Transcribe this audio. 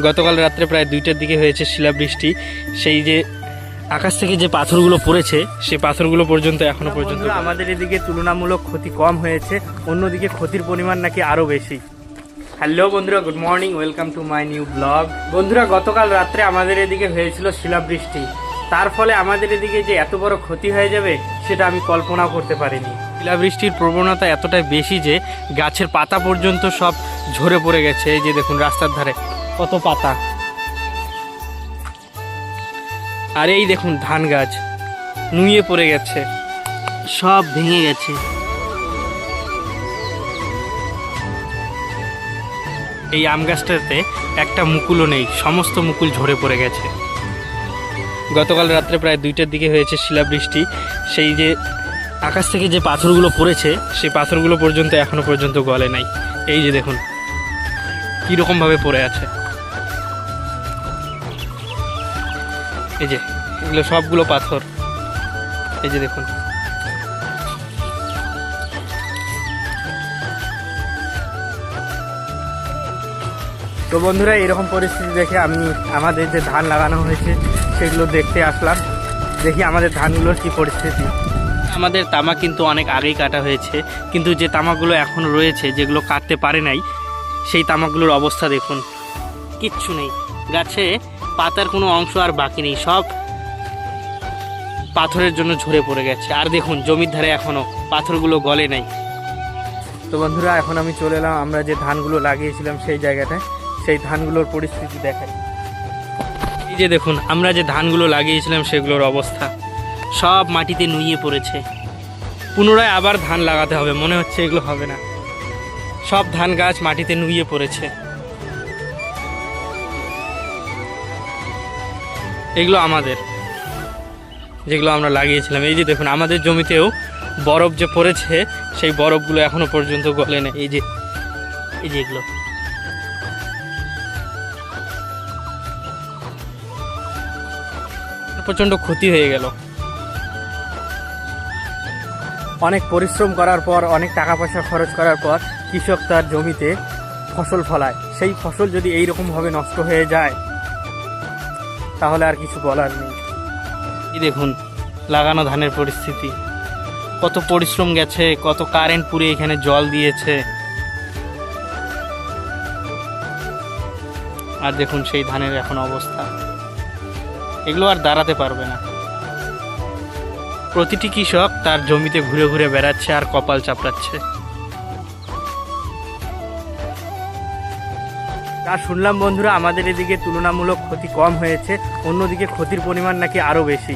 গতকাল রাত্রে প্রায় 2টার দিকে হয়েছে শিলাবৃষ্টি। সেই যে আকাশ থেকে যে পাথরগুলো পড়েছে সেই পাথরগুলো পর্যন্ত এখনো পর্যন্ত আমাদের এদিকে তুলনামূলক ক্ষতি কম হয়েছে, অন্যদিকে ক্ষতির পরিমাণ নাকি আরও বেশি। হ্যালো বন্ধুরা, good morning, welcome to my new blog. বন্ধুরা, গতকাল রাত্রে আমাদের এদিকে হয়েছিল শিলাবৃষ্টি, তার ফলে আমাদের এদিকে যে এত বড় ক্ষতি হয়ে যাবে সেটা আমি কল্পনাও করতে পারিনি। শিলাবৃষ্টির প্রবণতা এতটাই বেশি যে গাছের পাতা পর্যন্ত সব ঝরে পড়ে গেছে। এই যে দেখুন রাস্তার ধারে কত পাতা, আর এই দেখুন ধান গাছ নুয়ে পড়ে গেছে, সব ভেঙে গেছে। এই আম গাছটাতে একটা মুকুলও নেই, সমস্ত মুকুল ঝরে পড়ে গেছে। গতকাল রাত্রে প্রায় 2টার দিকে হয়েছে শিলাবৃষ্টি। সেই যে আকাশ থেকে যে পাথরগুলো পড়েছে সেই পাথরগুলো পর্যন্ত এখনো পর্যন্ত গলে নাই। এই যে দেখুন কীরকমভাবে পড়ে আছে। এই যে এগুলো সবগুলো পাথর, এই যে দেখুন। তো বন্ধুরা, এরকম পরিস্থিতি দেখে আমি আমাদের যে ধান লাগানো হয়েছে সেগুলো দেখতে আসলাম, দেখি আমাদের ধানগুলোর কী পরিস্থিতি। আমাদের তামা কিন্তু অনেক আগেই কাটা হয়েছে, কিন্তু যে তামাগুলো এখন রয়েছে যেগুলো কাটতে পারে নাই সেই তামাগুলোর অবস্থা দেখুন, কিচ্ছু নেই। গাছে পাতার কোনো অংশ আর বাকি নেই, সব পাথরের জন্য ঝরে পড়ে গেছে। আর দেখুন জমির ধারে এখনও পাথরগুলো গলে নাই। তো বন্ধুরা, এখন আমি চলে এলাম আমরা যে ধানগুলো লাগিয়েছিলাম সেই জায়গাটায়, সেই ধানগুলোর পরিস্থিতি দেখাই। এই যে দেখুন আমরা যে ধানগুলো লাগিয়েছিলাম সেগুলোর অবস্থা, সব মাটিতে নুয়ে পড়েছে। পুনরায় আবার ধান লাগাতে হবে, মনে হচ্ছে এগুলো হবে না। সব ধান গাছ মাটিতে নুয়ে পড়েছে। এগুলো আমাদের, যেগুলো আমরা লাগিয়েছিলাম। এই যে দেখুন আমাদের জমিতেও বরফ যে পড়েছে সেই বরফগুলো এখনো পর্যন্ত গলে না। এই যে এগুলো প্রচণ্ড ক্ষতি হয়ে গেল। অনেক পরিশ্রম করার পর, অনেক টাকা পয়সা খরচ করার পর কৃষক তার জমিতে ফসল ফলায়, সেই ফসল যদি এইরকমভাবে নষ্ট হয়ে যায় তাহলে আর কিছু বলার নেই। এই দেখুন লাগানো ধানের পরিস্থিতি, কত পরিশ্রম গেছে, কত কারেন্ট পুড়ে এখানে জল দিয়েছে। আর দেখুন সেই ধানের এখন অবস্থা, এগুলো আর দাঁড়াতে পারবে না। প্রতিটি কৃষক তার জমিতে ঘুরে ঘুরে বেড়াচ্ছে আর কপাল চাপড়াচ্ছে। তা শুনলাম বন্ধুরা, আমাদের এদিকে তুলনামূলক ক্ষতি কম হয়েছে, অন্যদিকে ক্ষতির পরিমাণ নাকি আরও বেশি।